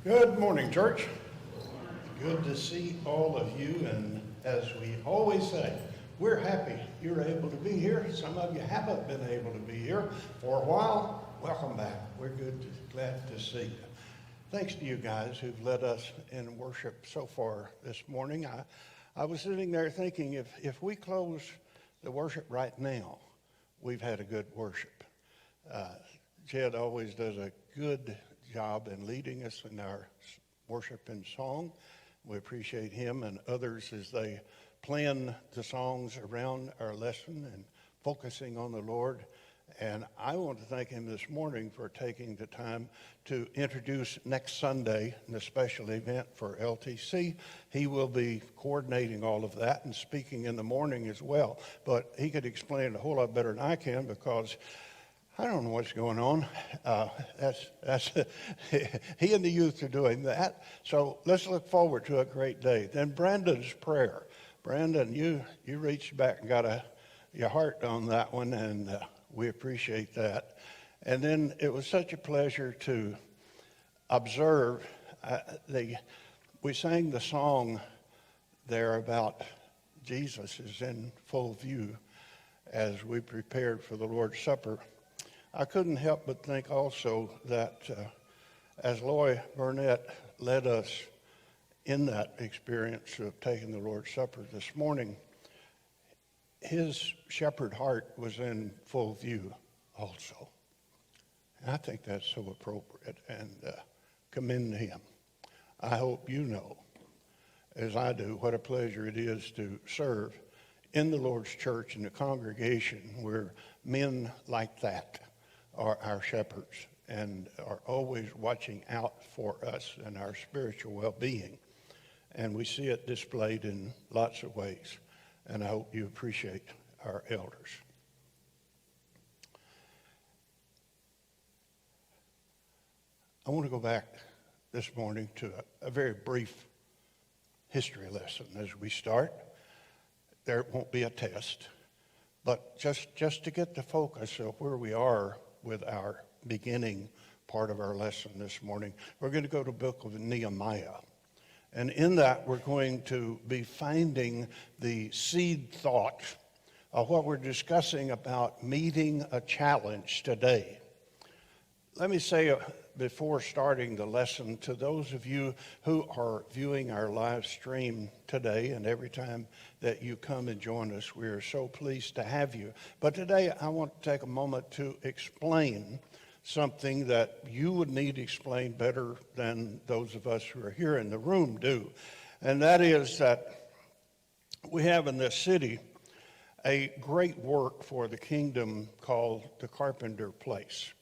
Good morning, church. Good to see all of you, and as we always say, we're happy you're able to be here. Some of you haven't been able to be here for a while. Welcome back. We're glad to see you. Thanks to you guys who've led us in worship so far this morning. I was sitting there thinking, if we close the worship right now, we've had a good worship. Jed always does a good job in leading us in our worship and song. We appreciate him and others as they plan the songs around our lesson and focusing on the Lord. And I want to thank him this morning for taking the time to introduce next Sunday the special event for LTC. He will be coordinating all of that and speaking in the morning as well. But he could explain it a whole lot better than I can, because I don't know what's going on. He and the youth are doing that. So let's look forward to a great day. Then Brandon's prayer. Brandon, you reached back and got your heart on that one, and we appreciate that. And then it was such a pleasure to observe. We sang the song there about Jesus is in full view as we prepared for the Lord's Supper. I couldn't help but think also that as Loy Burnett led us in that experience of taking the Lord's Supper this morning, his shepherd heart was in full view also. And I think that's so appropriate, and commend him. I hope you know, as I do, what a pleasure it is to serve in the Lord's church and the congregation where men like that are our shepherds and are always watching out for us and our spiritual well-being. And we see it displayed in lots of ways. And I hope you appreciate our elders. I want to go back this morning to a very brief history lesson as we start. There won't be a test, but just to get the focus of where we are with our beginning part of our lesson this morning, we're going to go to the book of Nehemiah. And in that, we're going to be finding the seed thought of what we're discussing about meeting a challenge today. Let me say before starting the lesson, to those of you who are viewing our live stream today, and every time that you come and join us, we are so pleased to have you. But today, I want to take a moment to explain something that you would need explained better than those of us who are here in the room do. And that is that we have in this city a great work for the kingdom called the Carpenter Place.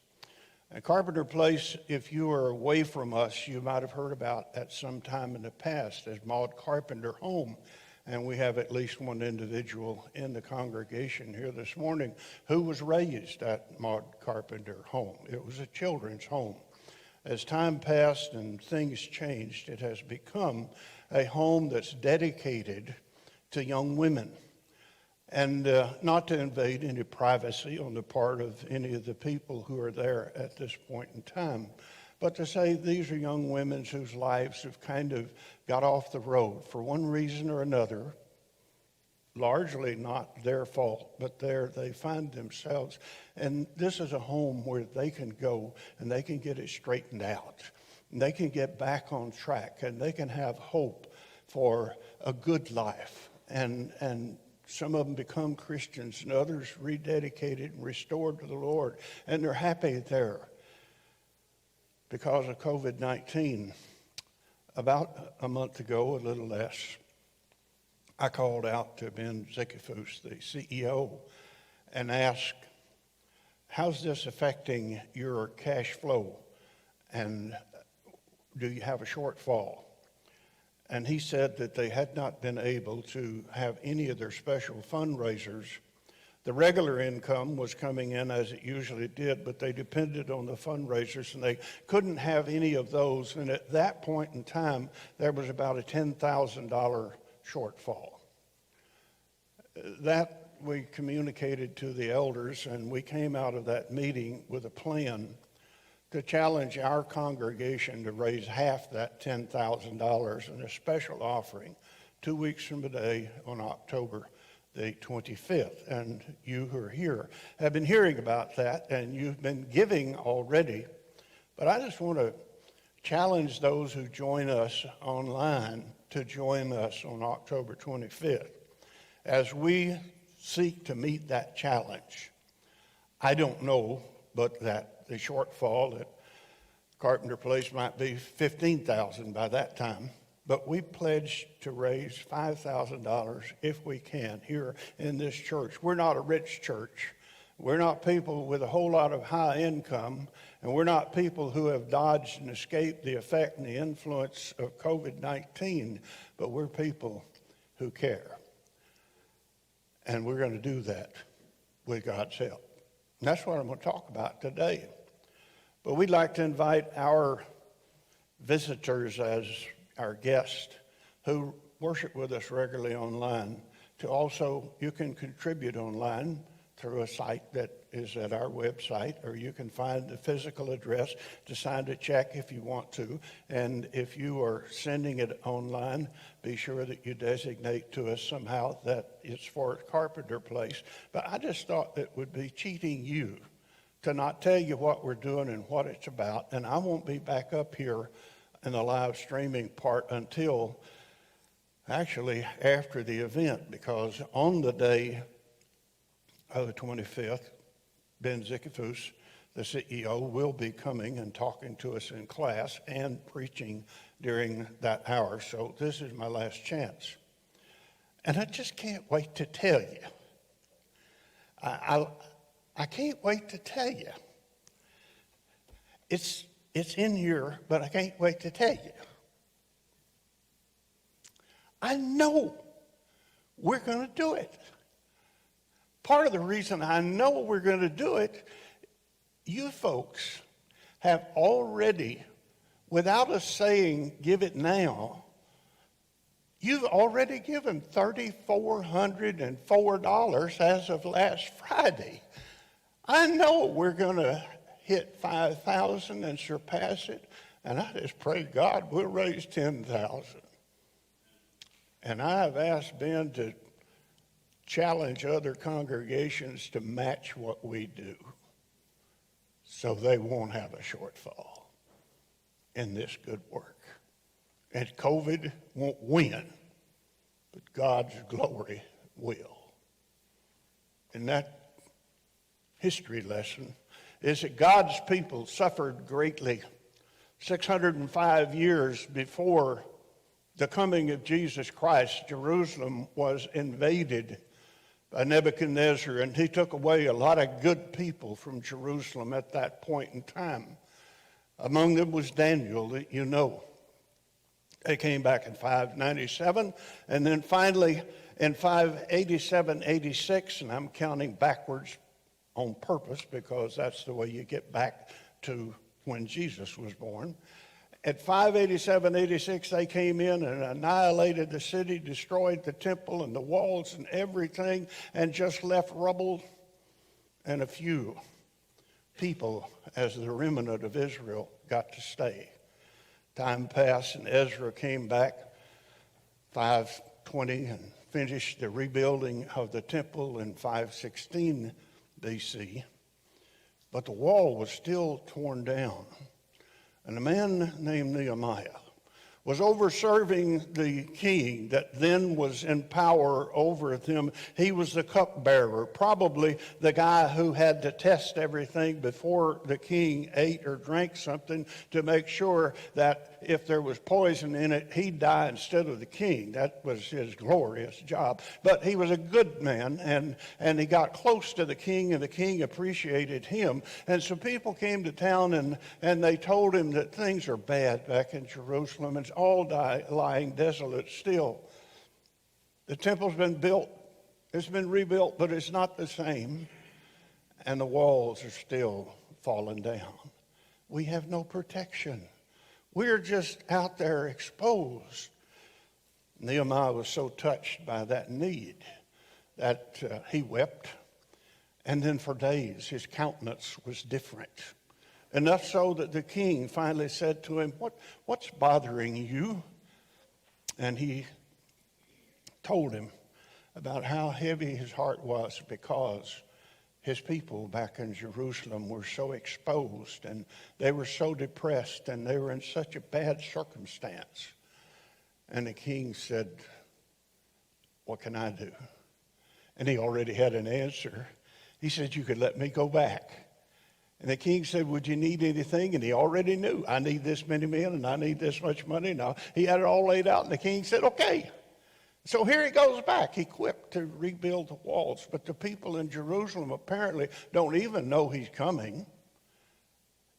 And Carpenter Place, if you are away from us, you might have heard about at some time in the past as Maud Carpenter Home. And we have at least one individual in the congregation here this morning who was raised at Maud Carpenter Home. It was a children's home. As time passed and things changed, it has become a home that's dedicated to young women. And not to invade any privacy on the part of any of the people who are there at this point in time, but to say these are young women whose lives have kind of got off the road for one reason or another, largely not their fault, but there they find themselves. And this is a home where they can go and they can get it straightened out. And they can get back on track, and they can have hope for a good life. And some of them become Christians, and others rededicated and restored to the Lord. And they're happy there. Because of COVID-19, about a month ago, a little less, I called out to Ben Zikifus, the CEO, and asked, how's this affecting your cash flow? And do you have a shortfall? And he said that they had not been able to have any of their special fundraisers. The regular income was coming in as it usually did, but they depended on the fundraisers, and they couldn't have any of those. And at that point in time, there was about a $10,000 shortfall. That we communicated to the elders, and we came out of that meeting with a plan to challenge our congregation to raise half that $10,000 in a special offering 2 weeks from today on October the 25th. And you who are here have been hearing about that, and you've been giving already. But I just want to challenge those who join us online to join us on October 25th as we seek to meet that challenge. I don't know, but that the shortfall at Carpenter Place might be $15,000 by that time. But we pledge to raise $5,000 if we can here in this church. We're not a rich church. We're not people with a whole lot of high income, and we're not people who have dodged and escaped the effect and the influence of COVID-19, but we're people who care. And we're going to do that with God's help. And that's what I'm going to talk about today. But we'd like to invite our visitors as our guests who worship with us regularly online to also, you can contribute online through a site that is at our website, or you can find the physical address to sign a check if you want to. And if you are sending it online, be sure that you designate to us somehow that it's for Carpenter Place. But I just thought it would be cheating you to not tell you what we're doing and what it's about. And I won't be back up here in the live streaming part until actually after the event, because on the day of the 25th, Ben Zickefoos, the CEO, will be coming and talking to us in class and preaching during that hour. So this is my last chance. And I just can't wait to tell you. I can't wait to tell you. It's in here, but I can't wait to tell you. I know we're going to do it. Part of the reason I know we're going to do it, you folks have already, without us saying give it now, you've already given $3,404 as of last Friday. I know we're going to hit 5,000 and surpass it, and I just pray God we'll raise 10,000. And I have asked Ben to challenge other congregations to match what we do so they won't have a shortfall in this good work. And COVID won't win, but God's glory will. And that history lesson is that God's people suffered greatly 605 years before the coming of Jesus Christ. Jerusalem was invaded by Nebuchadnezzar, and he took away a lot of good people from Jerusalem at that point in time. Among them was Daniel, that you know. They came back in 597, and then finally in 587-86, and I'm counting backwards on purpose because that's the way you get back to when Jesus was born. At 587-86, they came in and annihilated the city, destroyed the temple and the walls and everything, and just left rubble and a few people as the remnant of Israel got to stay. Time passed, and Ezra came back 520 and finished the rebuilding of the temple in 516 BC. But the wall was still torn down. And a man named Nehemiah was over serving the king that then was in power over them. He was the cupbearer, probably the guy who had to test everything before the king ate or drank something to make sure that if there was poison in it, he'd die instead of the king. That was his glorious job. But he was a good man, and he got close to the king, and the king appreciated him. And so people came to town, and they told him that things are bad back in Jerusalem. It's all lying desolate still. The temple's been built. It's been rebuilt, but it's not the same. And the walls are still falling down. We have no protection. We're just out there exposed. Nehemiah was so touched by that need that he wept. And then for days, his countenance was different. Enough so that the king finally said to him, what's bothering you? And he told him about how heavy his heart was because his people back in Jerusalem were so exposed and they were so depressed and they were in such a bad circumstance. And the king said, what can I do? And he already had an answer. He said, you could let me go back. And the king said, would you need anything? And he already knew, I need this many men and I need this much money. Now, he had it all laid out, and the king said, okay. So here he goes back, equipped to rebuild the walls. But the people in Jerusalem apparently don't even know he's coming.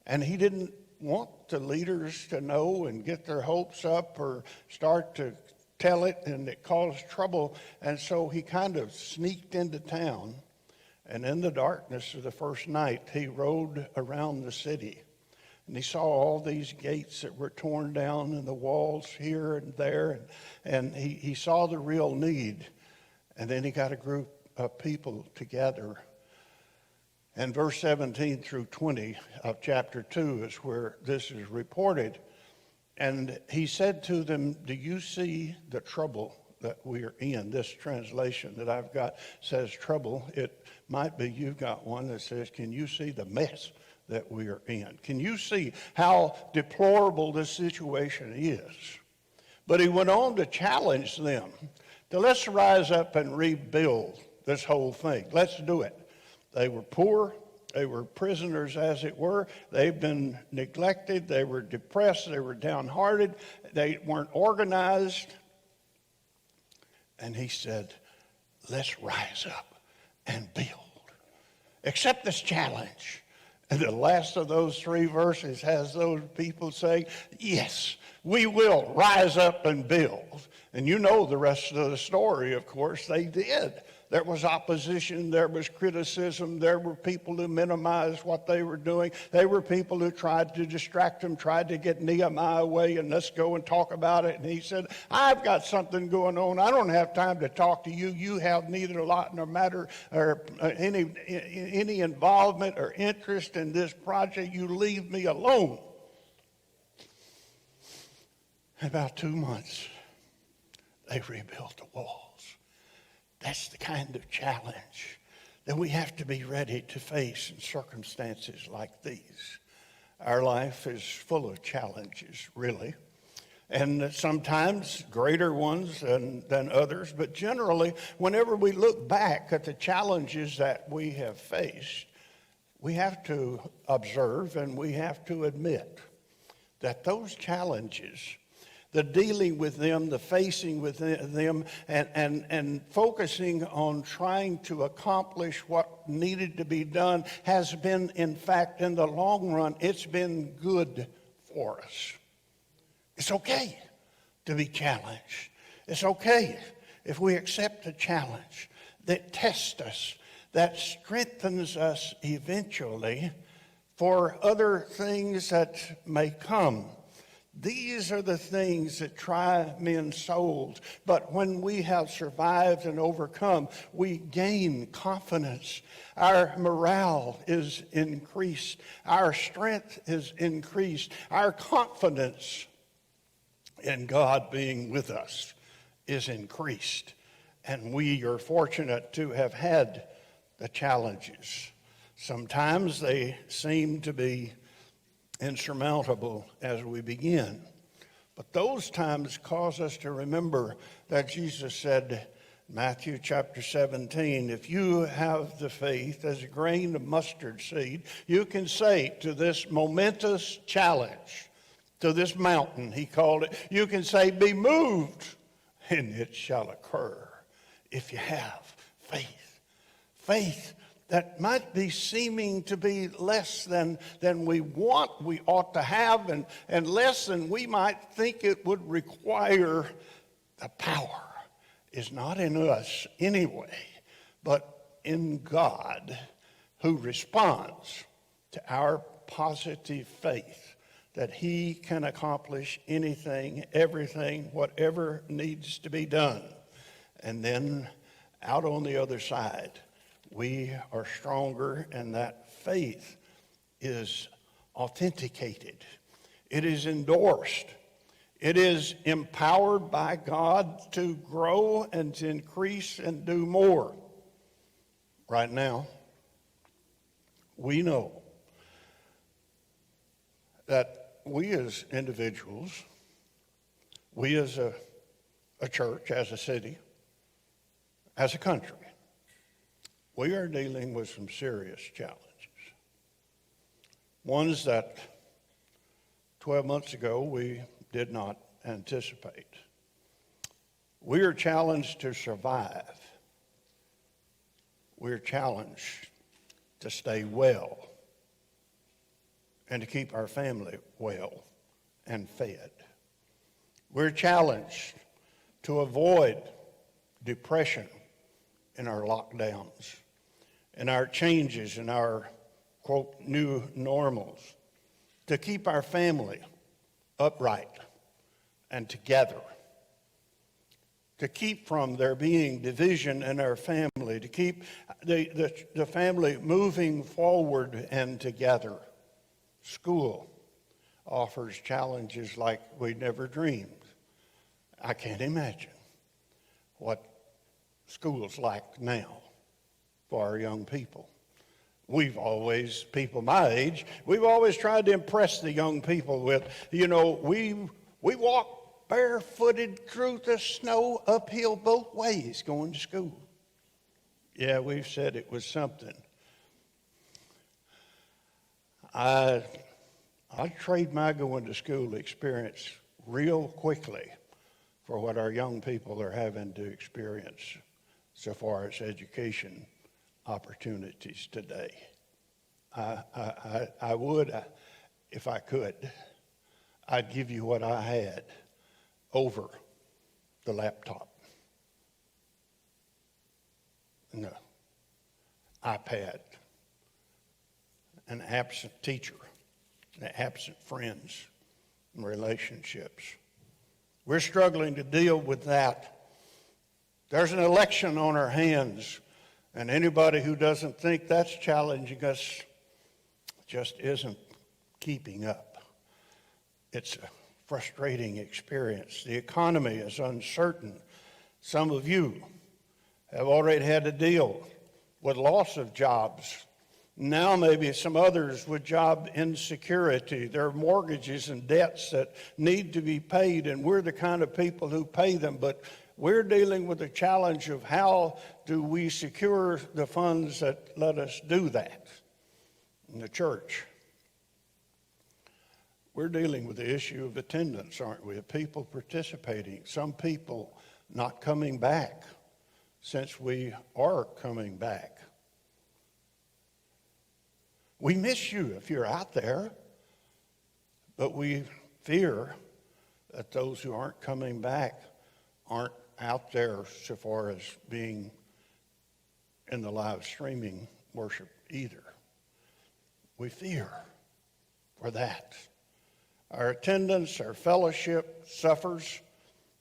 And he didn't want the leaders to know and get their hopes up or start to tell it, and it caused trouble. And so he kind of sneaked into town. And in the darkness of the first night, he rode around the city. And he saw all these gates that were torn down and the walls here and there. And he saw the real need. And then he got a group of people together. And verse 17 through 20 of chapter 2 is where this is reported. And he said to them, do you see the trouble that we are in? This translation that I've got says trouble. It might be you've got one that says, can you see the mess that we are in? Can you see how deplorable this situation is? But he went on to challenge them to let's rise up and rebuild this whole thing. Let's do it. They were poor. They were prisoners, as it were. They've been neglected. They were depressed. They were downhearted. They weren't organized. And he said, let's rise up and build. Accept this challenge. And the last of those 3 verses has those people saying, yes, we will rise up and build. And you know the rest of the story, of course. They did. There was opposition. There was criticism. There were people who minimized what they were doing. There were people who tried to distract them, tried to get Nehemiah away, and let's go and talk about it. And he said, I've got something going on. I don't have time to talk to you. You have neither lot nor matter or any involvement or interest in this project. You leave me alone. In about 2 months, they rebuilt the walls. That's the kind of challenge that we have to be ready to face in circumstances like these. Our life is full of challenges, really, and sometimes greater ones than others. But generally, whenever we look back at the challenges that we have faced, we have to observe and we have to admit that those challenges, the dealing with them, the facing with them, and focusing on trying to accomplish what needed to be done has been, in fact, in the long run, it's been good for us. It's okay to be challenged. It's okay if we accept a challenge that tests us, that strengthens us eventually for other things that may come. These are the things that try men's souls. But when we have survived and overcome, we gain confidence. Our morale is increased. Our strength is increased. Our confidence in God being with us is increased. And we are fortunate to have had the challenges. Sometimes they seem to be insurmountable as we begin. But those times cause us to remember that Jesus said, Matthew chapter 17, if you have the faith as a grain of mustard seed, you can say to this momentous challenge, to this mountain, he called it, you can say, be moved, and it shall occur if you have faith. Faith that might be seeming to be less than we ought to have, and less than we might think it would require. The power is not in us anyway, but in God, who responds to our positive faith that he can accomplish anything, everything, whatever needs to be done. And then out on the other side, we are stronger, and that faith is authenticated. It is endorsed. It is empowered by God to grow and to increase and do more. Right now, we know that we as individuals, we as a church, as a city, as a country, we are dealing with some serious challenges. Ones that 12 months ago we did not anticipate. We are challenged to survive. We're challenged to stay well and to keep our family well and fed. We're challenged to avoid depression in our lockdowns, in our changes, in our, quote, new normals, to keep our family upright and together, to keep from there being division in our family, to keep the family moving forward and together. School offers challenges like we never dreamed. I can't imagine what school's like now for our young people. We've always, people my age, we've always tried to impress the young people with, we walk barefooted through the snow uphill both ways going to school. Yeah, we've said it was something. I'd trade my going to school experience real quickly for what our young people are having to experience so far as education opportunities today. I would, if I could, I'd give you what I had over the laptop. No, iPad, an absent teacher, and absent friends and relationships. We're struggling to deal with that. There's an election on our hands, and anybody who doesn't think that's challenging us just isn't keeping up. It's a frustrating experience. The economy is uncertain. Some of you have already had to deal with loss of jobs. Now maybe some others with job insecurity. There are mortgages and debts that need to be paid, and we're the kind of people who pay them, but we're dealing with the challenge of how do we secure the funds that let us do that. In the church, we're dealing with the issue of attendance, aren't we? Of people participating, some people not coming back since we are coming back. We miss you if you're out there, but we fear that those who aren't coming back aren't out there so far as being in the live streaming worship either. We fear for that. Our attendance, our fellowship suffers.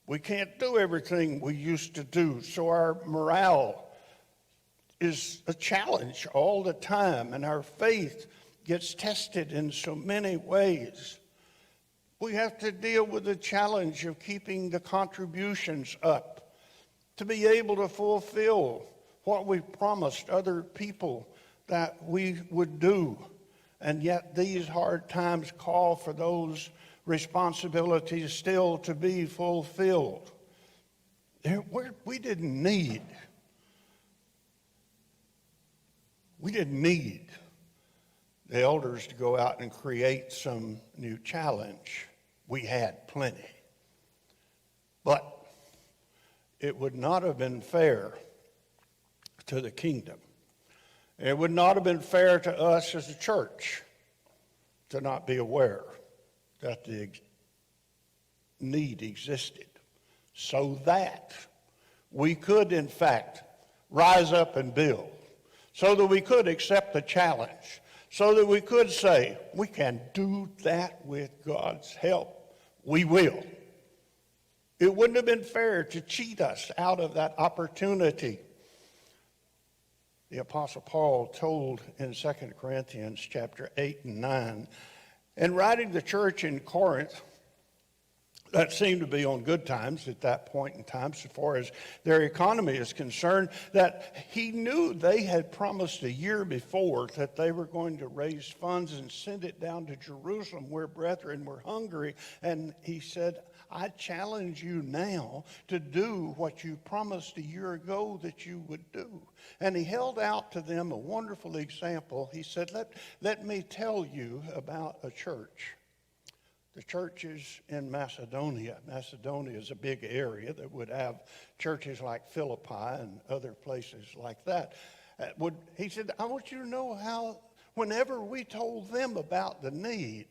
We can't do everything we used to do, so our morale is a challenge all the time, and our faith gets tested in so many ways. We have to deal with the challenge of keeping the contributions up to be able to fulfill what we promised other people that we would do. And yet these hard times call for those responsibilities still to be fulfilled. We didn't need the elders to go out and create some new challenge. We had plenty. But it would not have been fair to the kingdom. It would not have been fair to us as a church to not be aware that the need existed, so that we could, in fact, rise up and build, so that we could accept the challenge, so that we could say, we can do that with God's help. We will. It wouldn't have been fair to cheat us out of that opportunity. The Apostle Paul told in 2 Corinthians chapter 8 and 9, In writing the church in Corinth, that seemed to be on good times at that point in time, so far as their economy is concerned, that he knew they had promised a year before that they were going to raise funds and send it down to Jerusalem where brethren were hungry. And he said, I challenge you now to do what you promised a year ago that you would do. And he held out to them a wonderful example. He said, let me tell you about a church. The churches in Macedonia. Macedonia is a big area that would have churches like Philippi and other places like that. He said, I want you to know how whenever we told them about the need,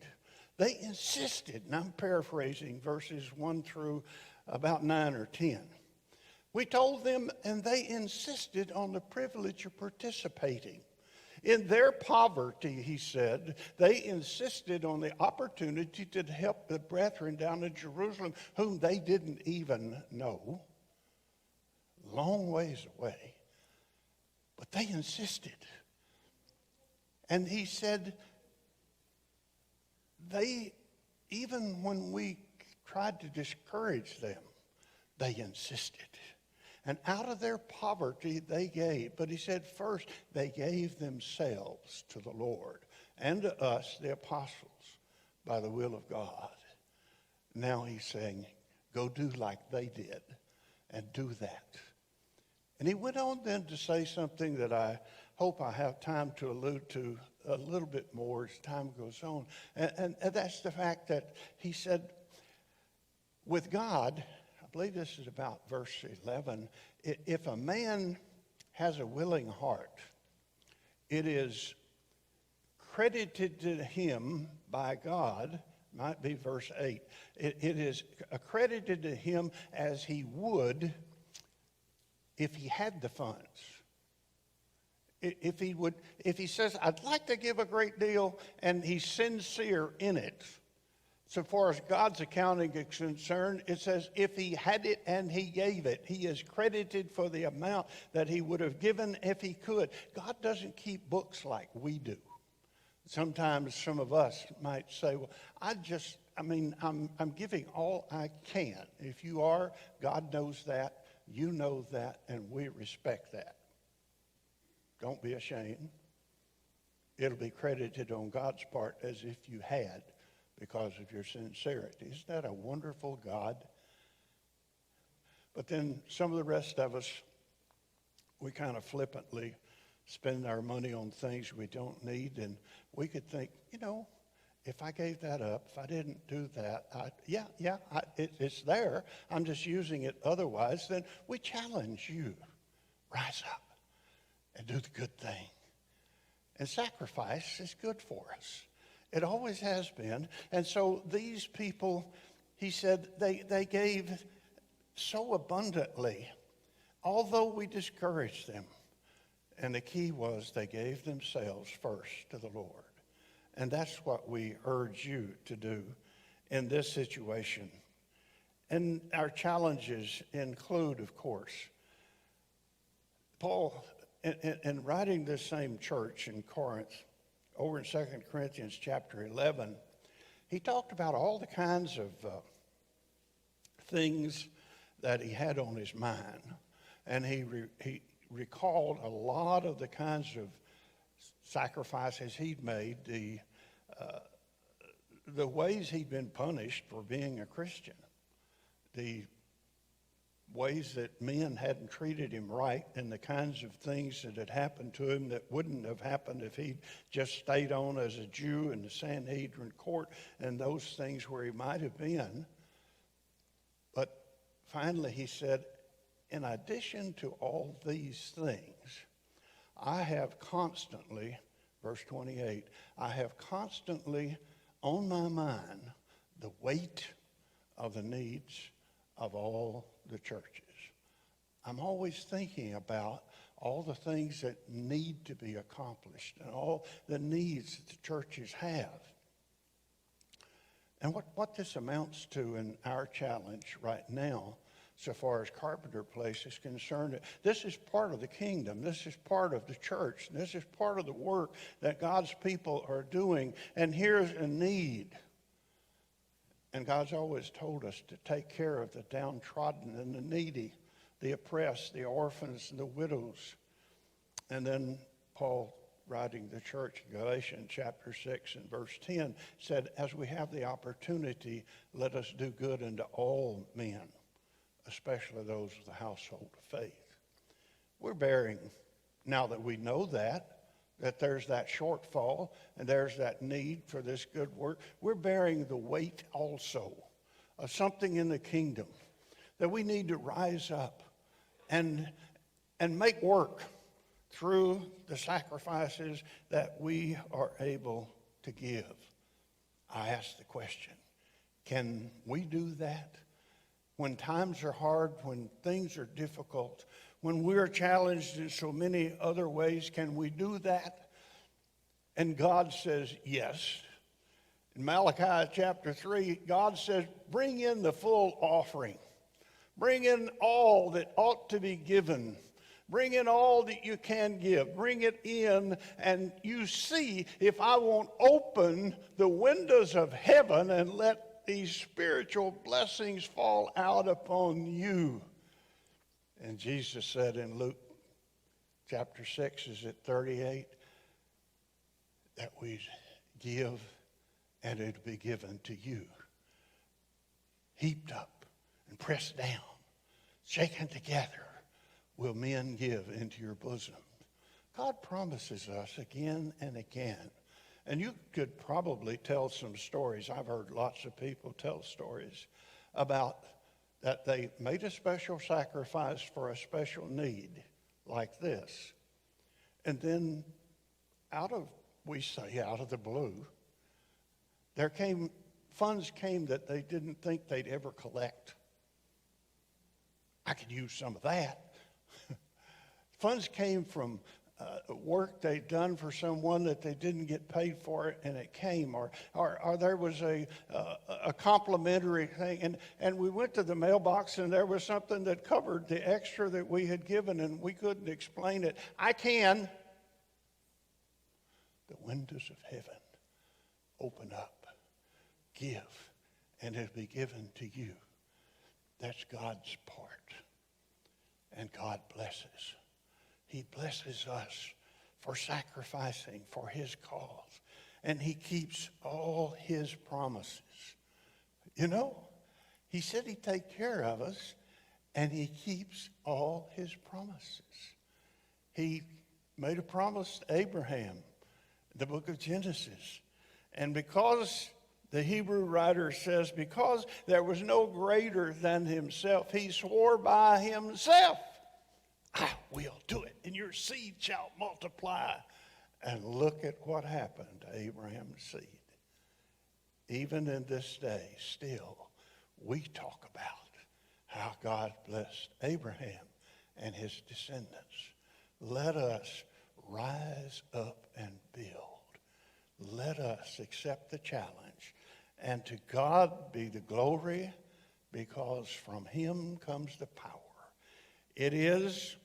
they insisted, and I'm paraphrasing verses 1 through about 9 or 10. We told them, and they insisted on the privilege of participating. In their poverty, he said, they insisted on the opportunity to help the brethren down in Jerusalem, whom they didn't even know, long ways away. But they insisted. And he said, even when we tried to discourage them, they insisted. And out of their poverty, they gave. But he said, first, they gave themselves to the Lord and to us, the apostles, by the will of God. Now he's saying, go do like they did and do that. And he went on then to say something that I hope I have time to allude to a little bit more as time goes on. And that's the fact that he said, with God, I believe this is about verse 11. If a man has a willing heart, it is credited to him by God, might be verse 8. It is accredited to him as he would if he had the funds. If he says, I'd like to give a great deal, and he's sincere in it, so far as God's accounting is concerned, it says if he had it and he gave it, he is credited for the amount that he would have given if he could. God doesn't keep books like we do. Sometimes some of us might say, well, I'm giving all I can. If you are, God knows that, you know that, and we respect that. Don't be ashamed. It'll be credited on God's part as if you had, because of your sincerity. Isn't that a wonderful God? But then some of the rest of us, we kind of flippantly spend our money on things we don't need, and we could think, if I gave that up, if I didn't do that, it's there. I'm just using it otherwise. Then we challenge you. Rise up and do the good thing. And sacrifice is good for us. It always has been. And so these people, he said, they gave so abundantly, although we discouraged them. And the key was they gave themselves first to the Lord. And that's what we urge you to do in this situation. And our challenges include, of course, Paul, in writing this same church in Corinth, over in 2 Corinthians chapter 11, he talked about all the kinds of things that he had on his mind. And he recalled a lot of the kinds of sacrifices he'd made, the ways he'd been punished for being a Christian, the ways that men hadn't treated him right, and the kinds of things that had happened to him that wouldn't have happened if he'd just stayed on as a Jew in the Sanhedrin court, and those things where he might have been. But finally he said, in addition to all these things, I have constantly, verse 28, I have constantly on my mind the weight of the needs of all the churches. I'm always thinking about all the things that need to be accomplished and all the needs that the churches have. And what this amounts to in our challenge right now so far as Carpenter Place is concerned. This is part of the kingdom. This is part of the church. This is part of the work that God's people are doing. And here's a need. And God's always told us to take care of the downtrodden and the needy, the oppressed, the orphans, and the widows. And then Paul, writing the church in Galatians chapter 6 and verse 10, said, as we have the opportunity, let us do good unto all men, especially those of the household of faith. We're bearing, now that we know that there's that shortfall and there's that need for this good work, we're bearing the weight also of something in the kingdom that we need to rise up and make work through the sacrifices that we are able to give. I ask the question, can we do that? When times are hard, when things are difficult, when we're challenged in so many other ways, can we do that? And God says yes. In Malachi chapter 3, God says, bring in the full offering. Bring in all that ought to be given. Bring in all that you can give. Bring it in, and you see if I won't open the windows of heaven and let these spiritual blessings fall out upon you. And Jesus said in Luke chapter 6, is it 38, that we give and it'll be given to you. Heaped up and pressed down, shaken together, will men give into your bosom. God promises us again and again. And you could probably tell some stories. I've heard lots of people tell stories about that they made a special sacrifice for a special need like this. And then out of the blue, funds came that they didn't think they'd ever collect. I could use some of that. Funds came from work they'd done for someone that they didn't get paid for it, and it came, or there was a complimentary thing, and we went to the mailbox and there was something that covered the extra that we had given, and we couldn't explain it. I can. The windows of heaven open up, give, and it'll be given to you. That's God's part. And God blesses. He blesses us for sacrificing for his cause. And he keeps all his promises. You know, he said he'd take care of us, and he keeps all his promises. He made a promise to Abraham in the book of Genesis. And because the Hebrew writer says, because there was no greater than himself, he swore by himself, I will do it, and your seed shall multiply. And look at what happened to Abraham's seed. Even in this day, still, we talk about how God blessed Abraham and his descendants. Let us rise up and build. Let us accept the challenge. And to God be the glory, because from him comes the power. It is,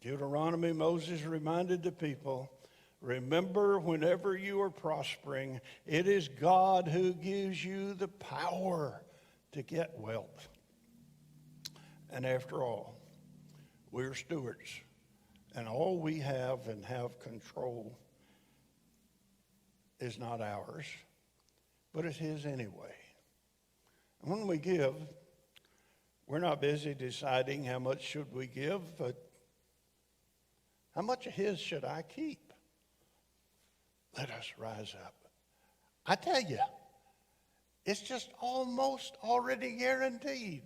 Deuteronomy, Moses reminded the people, remember whenever you are prospering, it is God who gives you the power to get wealth. And after all, we're stewards, and all we have and have control is not ours, but it's his anyway. And when we give, we're not busy deciding how much should we give, but how much of his should I keep? Let us rise up. I tell you, it's just almost already guaranteed.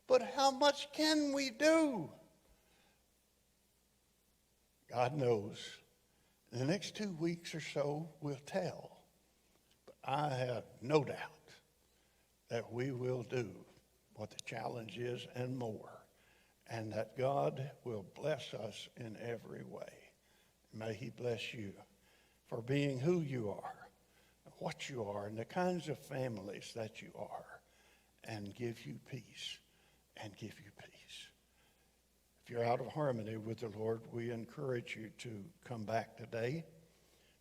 But how much can we do? God knows. In the next 2 weeks or so, we'll tell. But I have no doubt that we will do what the challenge is and more, and that God will bless us in every way. May he bless you for being who you are, what you are, and the kinds of families that you are, and give you peace, and give you peace. If you're out of harmony with the Lord, we encourage you to come back today.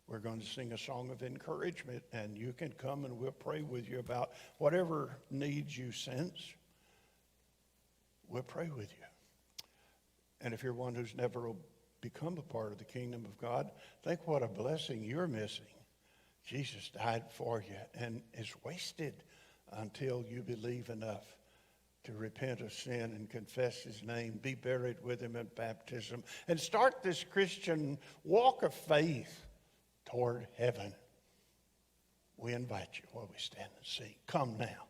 We're going to sing a song of encouragement, and you can come and we'll pray with you about whatever needs you sense. We'll pray with you. And if you're one who's never become a part of the kingdom of God, think what a blessing you're missing. Jesus died for you and is wasted until you believe enough to repent of sin and confess his name, be buried with him in baptism, and start this Christian walk of faith toward heaven. We invite you while we stand and sing. Come now.